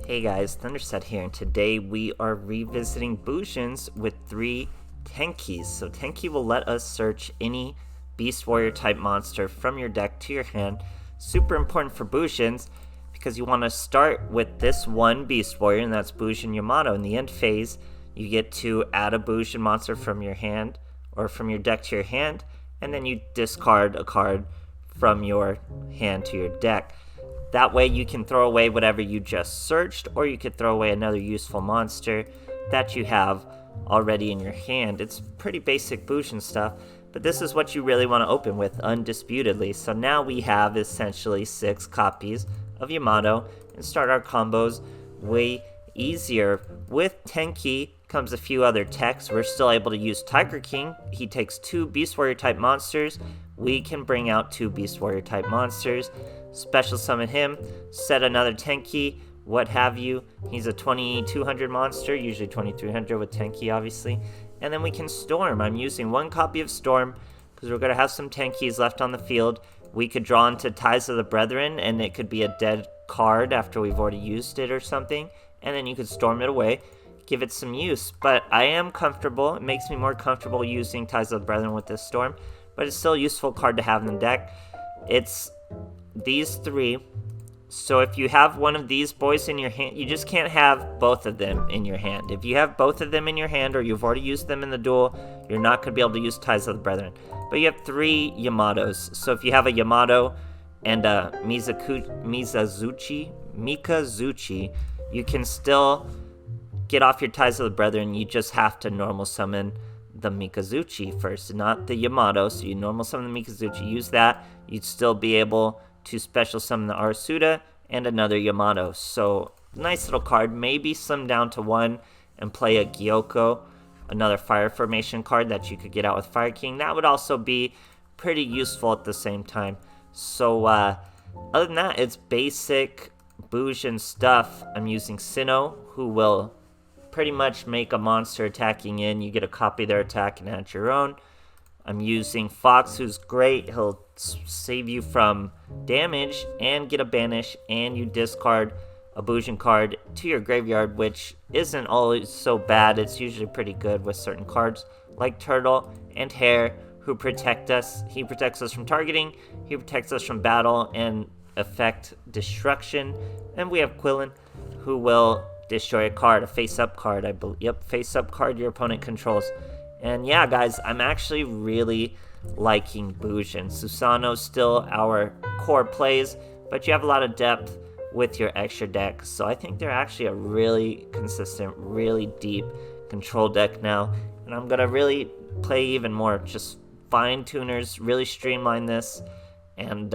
Hey guys, THUNDERSTUD here, and today we are revisiting Bujins with 3 Tenkis. So Tenki will let us search any Beast Warrior type monster from your deck to your hand. Super important for Bujins because you want to start with this one Beast Warrior, and that's Bujin Yamato. In the end phase, you get to add a Bujin monster from your hand or from your deck to your hand, and then you discard a card from your hand to your deck. That way you can throw away whatever you just searched, or you could throw away another useful monster that you have already in your hand. It's pretty basic Bujin stuff, but this is what you really want to open with, undisputedly. So now we have essentially 6 copies of Yamato, and start our combos way easier. With Tenki comes a few other techs. We're still able to use Tiger King. He takes 2 Beast Warrior type monsters. We can bring out 2 Beast Warrior type monsters, special summon him, set another Tenki, what have you. He's a 2200 monster, usually 2300 with Tenki obviously. And then we can Storm. I'm using 1 copy of Storm because we're going to have some Tenkis left on the field. We could draw into Ties of the Brethren, and it could be a dead card after we've already used it or something. And then you could Storm it away, give it some use. But I am comfortable. It makes me more comfortable using Ties of the Brethren with this Storm. But it's still a useful card to have in the deck. It's these 3. So if you have one of these boys in your hand, you just can't have both of them in your hand. If you have both of them in your hand, or you've already used them in the duel, you're not going to be able to use Ties of the Brethren. But you have 3 Yamatos. So if you have a Yamato and a Mikazuchi, you can still get off your Ties of the Brethren. You just have to normal summon the Mikazuchi first, not the Yamato. So you normal summon the Mikazuchi, use that, you'd still be able to special summon the Arasuda and another Yamato. So nice little card. Maybe slim down to 1 and play a Gyoko, another fire formation card that you could get out with Fire King. That would also be pretty useful at the same time. So other than that, it's basic Bujin stuff. I'm using Sinnoh, who will pretty much make a monster attacking in. You get a copy of their attack and add your own. I'm using Fox, who's great. He'll save you from damage and get a banish, and you discard a Bujin card to your graveyard, which isn't always so bad. It's usually pretty good with certain cards like Turtle and Hare, who protect us. He protects us from targeting, he protects us from battle and effect destruction. And we have Quillen, who will destroy a card, a face-up card, I believe. Yep, face-up card your opponent controls. And yeah, guys, I'm actually really liking Bujin. Susanoo's still our core plays, but you have a lot of depth with your extra deck. So I think they're actually a really consistent, really deep control deck now. And I'm going to really play even more, just fine-tuners, really streamline this. And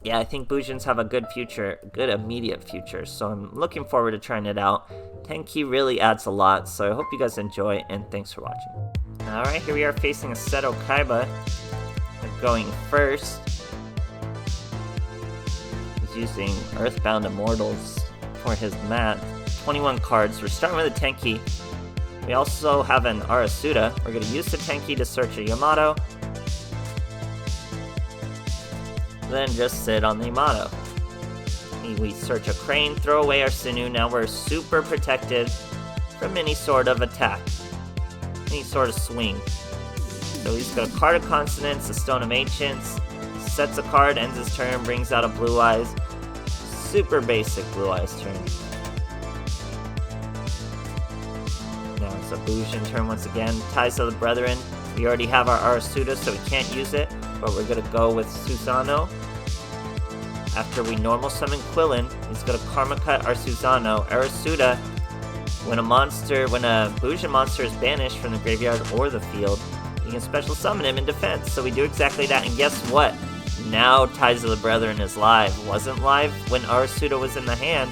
yeah, I think Bujins have a good future, good immediate future, so I'm looking forward to trying it out. Tenki really adds a lot, so I hope you guys enjoy, and thanks for watching. Alright, here we are facing a Seto Kaiba. Going first. He's using Earthbound Immortals for his mat. 21 cards. We're starting with a Tenki. We also have an Arasuda. We're going to use the Tenki to search a Yamato. Then just sit on the Yamato. We search a Crane, throw away our Sinnoh. Now we're super protected from any sort of attack, any sort of swing. So he's got a card of Consonants, a Stone of Ancients, sets a card, ends his turn, brings out a Blue Eyes. Super basic Blue Eyes turn. Now it's a Bujin turn once again. Ties of the Brethren. We already have our Arasuda, so we can't use it. But we're going to go with Susanoo. After we normal summon Quillen, he's going to Karma Cut our Susanoo. Arasuda, when a Bujin monster is banished from the graveyard or the field, you can special summon him in defense. So we do exactly that, and guess what? Now Ties of the Brethren is live. It wasn't live when Arasuda was in the hand,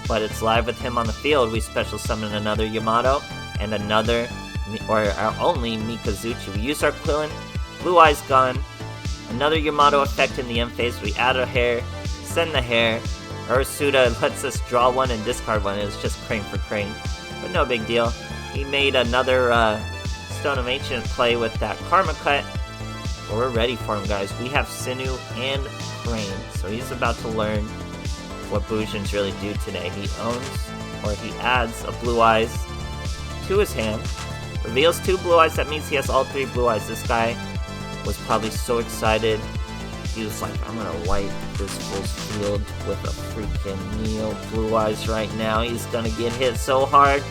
but it's live with him on the field. We special summon another Yamato and another, or our only Mikazuchi. We use our Quillen, Blue Eyes gone. Another Yamato effect in the end phase. We add a Hare, send the Hare. Arasuda lets us draw 1 and discard 1. It was just Crane for Crane, but no big deal. He made another Stone of Ancient play with that Karma Cut. But we're ready for him, guys. We have Sinnoh and Crane, so he's about to learn what Bujin's really do today. He owns, or he adds, a Blue Eyes to his hand. Reveals 2 Blue Eyes, that means he has all 3 Blue Eyes. This guy was probably so excited. He was like, I'm gonna wipe this full field with a freaking Neo Blue Eyes right now. He's gonna get hit so hard.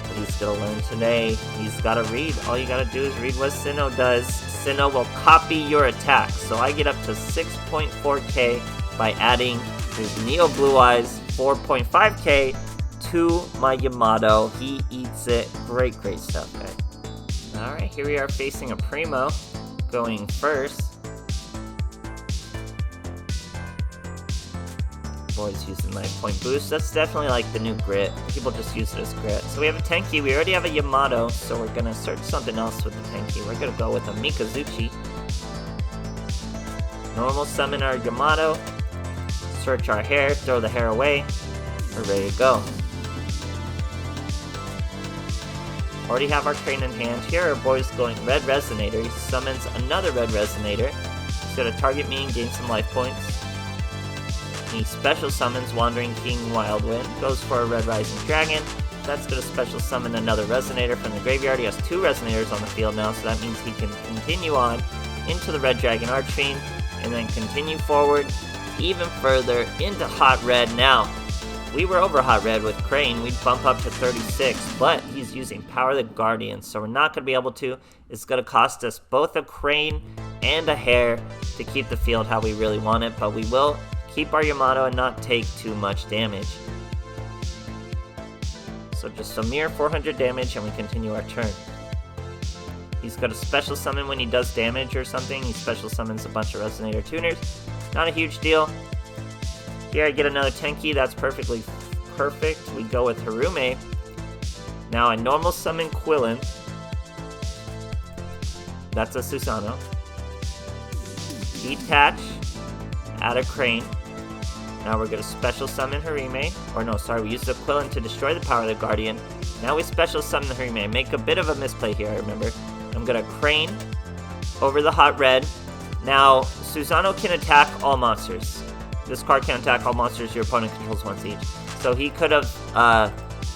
But he's gonna learn today. He's gotta read. All you gotta do is read what Sinnoh does. Sinnoh will copy your attack. So I get up to 6.4k by adding his Neo Blue Eyes 4.5k to my Yamato. He eats it. Great stuff, guys. Alright, here we are facing a Primo. Going first. Boys using life point boost. That's definitely like the new grit. People just use it as grit. So we have a Tenki. We already have a Yamato, so we're gonna search something else with the Tenki. We're gonna go with a Mikazuchi. Normal summon our Yamato. Search our hair. Throw the hair away. We're ready to go. Already have our crane in hand. Here our boy's going Red Resonator. He summons another Red Resonator. He's gonna target me and gain some life points. He special summons Wandering King Wildwind. Goes for a Red Rising Dragon. That's gonna special summon another Resonator from the graveyard. He has 2 Resonators on the field now, so that means he can continue on into the Red Dragon Archfiend, and then continue forward even further into Hot Red. Now, we were over Hot Red with Crane. We'd bump up to 36, but he's using Power of the Guardian, so we're not going to be able to. It's going to cost us both a Crane and a hair to keep the field how we really want it, but we will keep our Yamato and not take too much damage. So just a mere 400 damage and we continue our turn. He's got a special summon when he does damage or something. He special summons a bunch of Resonator Tuners. Not a huge deal. Here I get another Tenki. That's perfectly perfect. We go with Harume. Now I normal summon Quillen. That's a Susanoo. Detach. Add a Crane. Now we're going to special summon Harime. Or no, sorry, we used the Quillen to destroy the Power of the Guardian. Now we special summon the Harime. Make a bit of a misplay here, I remember. I'm going to Crane over the Hot Red. Now, Susanoo can attack all monsters. This card can attack all monsters your opponent controls once each. So he could have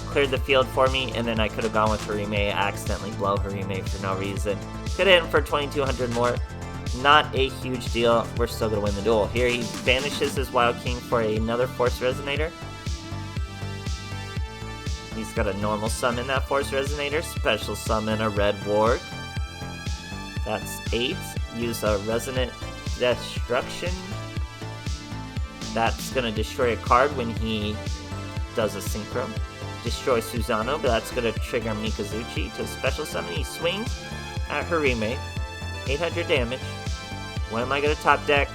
cleared the field for me, and then I could have gone with Harime, accidentally blow Harime for no reason. Could have hit him for 2200 more. Not a huge deal. We're still going to win the duel. Here he banishes his Wild King for another Force Resonator. He's got a normal summon that Force Resonator. Special summon a Red Warg. That's 8. Use a Resonant Destruction. That's going to destroy a card when he does a Synchro. Destroy Susanoo, but that's going to trigger Mikazuchi to special summon. He swings at Harime. 800 damage. When am I going to top deck?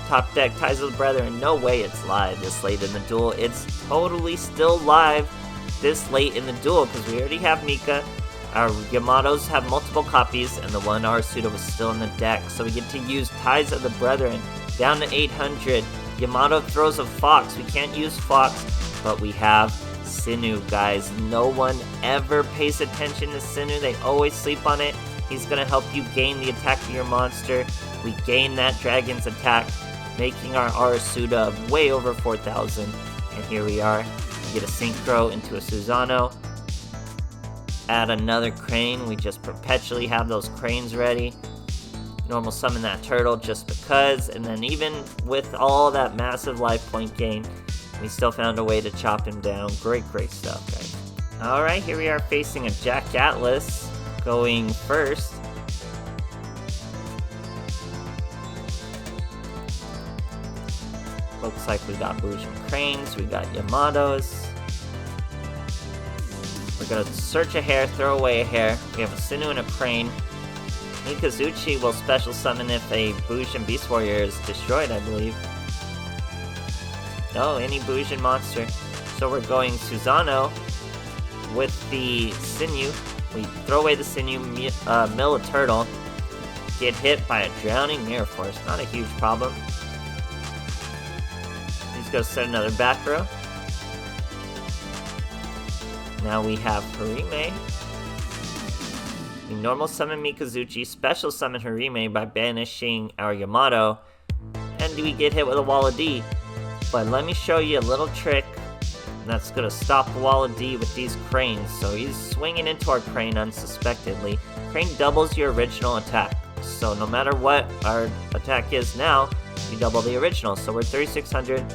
Top deck Ties of the Brethren. No way it's live this late in the duel. It's totally still live this late in the duel because we already have Mika. Our Yamatos have multiple copies and the one Arasuda was still in the deck. So we get to use Ties of the Brethren down to 800. Yamato throws a Fox. We can't use Fox, but we have Sinnoh, guys. No one ever pays attention to Sinnoh. They always sleep on it. He's going to help you gain the attack of your monster. We gain that dragon's attack, making our Arasuda way over 4,000. And here we are. We get a Synchro into a Susanoo. Add another Crane. We just perpetually have those Cranes ready. Normal summon that turtle just because. And then even with all that massive life point gain, we still found a way to chop him down. Great stuff, guys. Alright, here we are facing a Jack Atlas. Going first. Looks like we got Bujin Cranes, we got Yamatos. We're gonna search a hair, throw away a hair. We have a Sinnoh and a Crane. Mikazuchi will special summon if a Bujin Beast Warrior is destroyed, I believe. No, any Bujin monster. So we're going Susanoo with the Sinnoh. We throw away the Sinnoh, mill a turtle, get hit by a drowning Mirror Force. Not a huge problem. He's going to set another back row. Now we have Harime. We normal summon Mikazuchi, special summon Harime by banishing our Yamato. And we get hit with a Wall of D. But let me show you a little trick that's gonna stop Walla D with these cranes. So he's swinging into our crane unsuspectedly. Crane doubles your original attack. So no matter what our attack is now, we double the original. So we're 3600,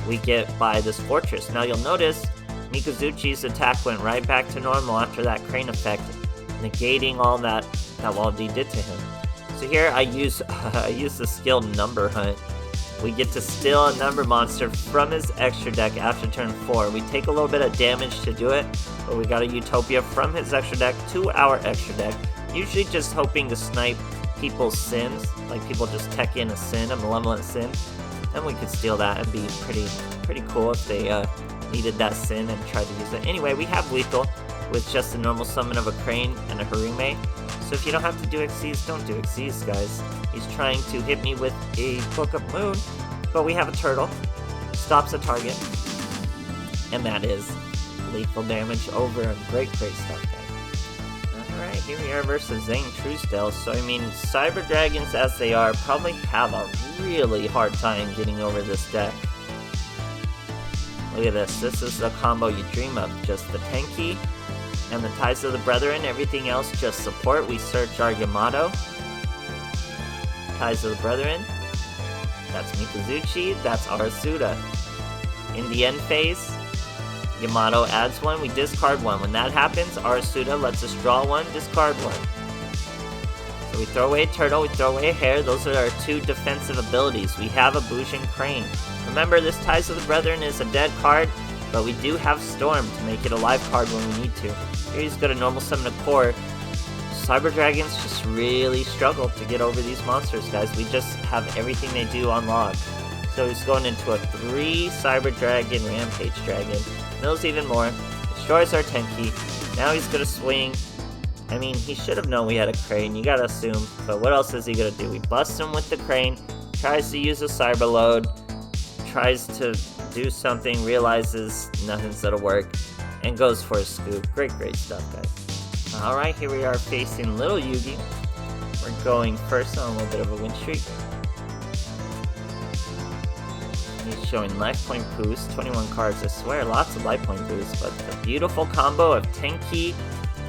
we get by this fortress. Now you'll notice Mikazuchi's attack went right back to normal after that crane effect, negating all that Walla D did to him. So here I use the skill Number Hunt. We get to steal a number monster from his extra deck after turn 4. We take a little bit of damage to do it, but we got a Utopia from his extra deck to our extra deck. Usually just hoping to snipe people's sins, like people just tech in a sin, a malevolent sin, and we could steal that and be pretty cool if they needed that sin and tried to use it. Anyway, we have lethal with just a normal summon of a crane and a Harume. So if you don't have to do Xyz, don't do Xyz, guys. He's trying to hit me with a Book of Moon, but we have a turtle. Stops a target. And that is lethal damage over. Great stuff, guys. Alright, here we are versus Zane Truesdale. So, I mean, Cyber Dragons, as they are, probably have a really hard time getting over this deck. Look at this. This is the combo you dream of. Just the Tenki and the Ties of the Brethren, everything else just support. We search our Yamato. Ties of the Brethren. That's Mikazuchi, that's Arasuda. In the end phase, Yamato adds one, we discard one. When that happens, Arasuda lets us draw one, discard one. So we throw away a turtle, we throw away a hare, those are our two defensive abilities. We have a Bujin Crane. Remember, this Ties of the Brethren is a dead card, but we do have Storm to make it a live card when we need to. Here he's got a normal summon a core. Cyber Dragons just really struggle to get over these monsters, guys. We just have everything they do on log. So he's going into a 3 Cyber Dragon, Rampage Dragon. Mills even more. Destroys our Tenki. Now he's gonna swing. I mean, he should have known we had a crane, you gotta assume. But what else is he gonna do? We bust him with the crane. Tries to use a Cyber Load. Tries to do something, realizes nothing's gonna work, and goes for a scoop. Great stuff, guys. Alright, here we are facing Little Yugi. We're going first on a little bit of a win streak. He's showing life point boost, 21 cards, I swear, lots of life point boosts, but the beautiful combo of Tenki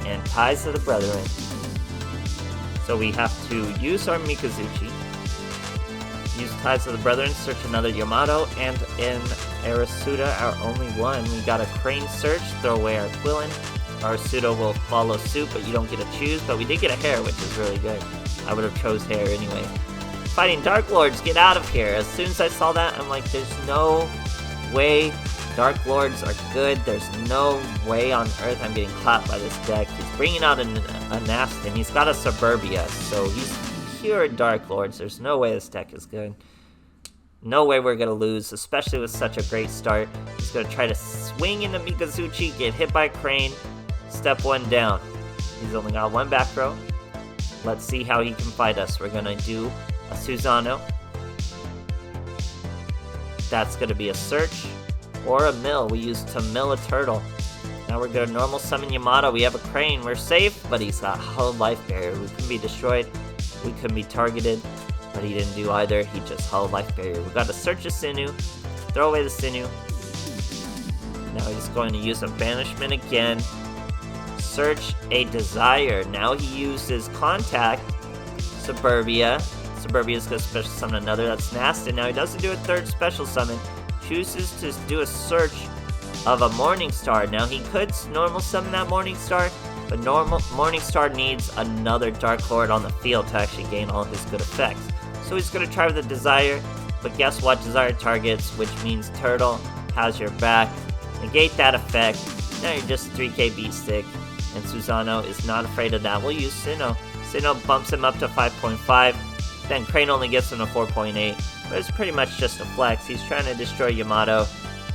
and Ties of the Brethren. So we have to use our Mikazuchi, use Ties of the Brethren, search another Yamato, and in Arasuda, our only one, we got a Crane search, throw away our Quillen. Arasuda will follow suit, but you don't get to choose, but we did get a hare, which is really good. I would have chose hare anyway. Fighting Dark Lords, get out of here. As soon as I saw that, I'm like, there's no way Dark Lords are good. There's no way on earth I'm getting clapped by this deck. He's bringing out a Nastin. He's got a Suburbia, so he's pure Dark Lords. There's no way this deck is good. No way we're gonna lose, especially with such a great start. He's gonna try to swing into Mikazuchi, get hit by Crane, step one down. He's only got one back row. Let's see how he can fight us. We're gonna do a Susano. That's gonna be a search or a mill. We use to mill a turtle. Now we're gonna normal summon Yamato. We have a Crane. We're safe, but he's got Hull Life Barrier. We can be destroyed. We can be targeted, but he didn't do either. He just Hull Life Barrier. We got to search a Sinnoh, throw away the Sinnoh. Now he's going to use a Banishment again. Search a Desire. Now he uses Contact, Suburbia. Suburbia is going to special summon another. That's Nastin. Now he doesn't do a third special summon. Chooses to do a search of a Morningstar. Now he could normal summon that Morningstar, but Morningstar needs another Dark Lord on the field to actually gain all his good effects. So he's going to try with a Desire, but guess what? Desire targets, which means Turtle has your back. Negate that effect. Now you're just 3k beat stick, and Susano is not afraid of that. We'll use Sinnoh. Sinnoh bumps him up to 5.5. Then Crane only gets him to 4.8, but it's pretty much just a flex. He's trying to destroy Yamato.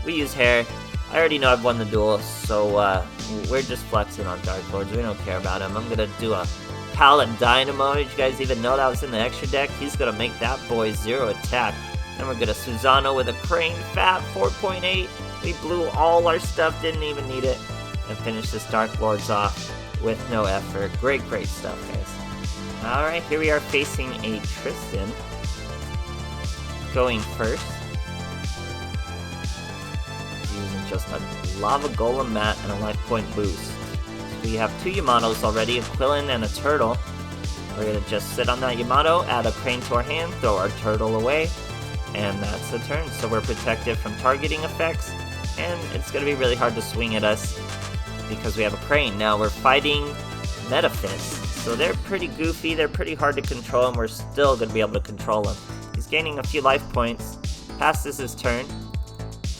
We use Hare. I already know I've won the duel, so we're just flexing on Dark Lords. We don't care about him. I'm going to do a Pallet Dynamo. Did you guys even know that was in the extra deck? He's going to make that boy 0 attack. Then we're going to Susano with a Crane Fat 4.8. We blew all our stuff, didn't even need it, and finish this Dark Lords off with no effort. Great stuff, guys. Alright, here we are facing a Tristan. Going first. just a Lava Golem mat and a life point boost. So we have 2 Yamatos already, a Quillin and a Turtle. We're gonna just sit on that Yamato, add a Crane to our hand, throw our Turtle away, and that's the turn. So we're protected from targeting effects, and it's gonna be really hard to swing at us because we have a Crane. Now we're fighting Metafist, so they're pretty goofy, they're pretty hard to control, and we're still gonna be able to control them. He's gaining a few life points, passes his turn.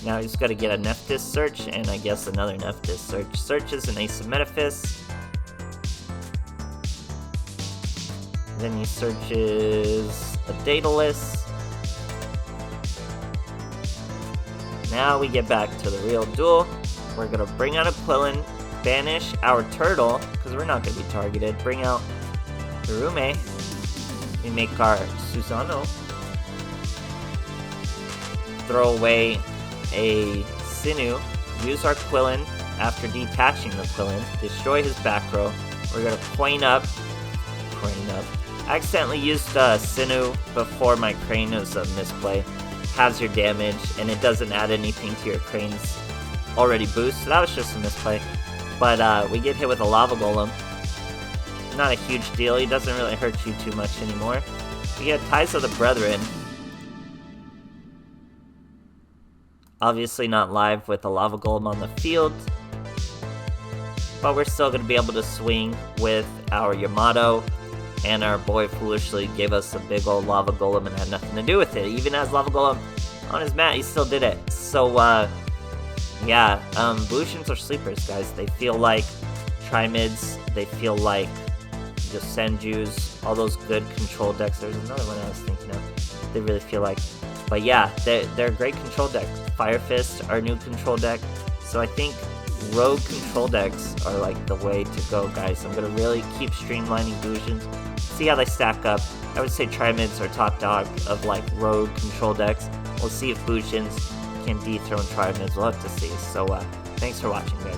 Now he's gonna get a Nephthys Search, and I guess another Nephthys Search. Searches an Ace of Metaphys. Then he searches a Daedalus. Now we get back to the real duel. We're gonna bring out a Quillin, banish our Turtle, because we're not gonna be targeted. Bring out Hirume. We make our Susano. Throw away a Sinnoh. Use our Quillin after detaching the Quillin. Destroy his back row. We're gonna coin up. I accidentally used Sinnoh before my Crane. It was a misplay. Halves your damage, and it doesn't add anything to your Crane's already boost, so that was just a misplay. But we get hit with a Lava Golem. Not a huge deal, he doesn't really hurt you too much anymore. We get Ties of the Brethren. Obviously not live with a Lava Golem on the field, but we're still going to be able to swing with our Yamato. And our boy foolishly gave us a big old Lava Golem and had nothing to do with it. Even as Lava Golem on his mat, he still did it. So, yeah, Bujins are sleepers, guys. They feel like Trimids, they feel like the Senjus, all those good control decks. There's another one I was thinking of. They really feel like, but yeah, they're a great control deck. Fire Fist, our new control deck. So I think rogue control decks are like the way to go, guys. I'm gonna really keep streamlining Bujins. See how they stack up. I would say Trimids are top dog of like rogue control decks. We'll see if Bujins can dethrone Trimids. We'll have to see. So thanks for watching, guys.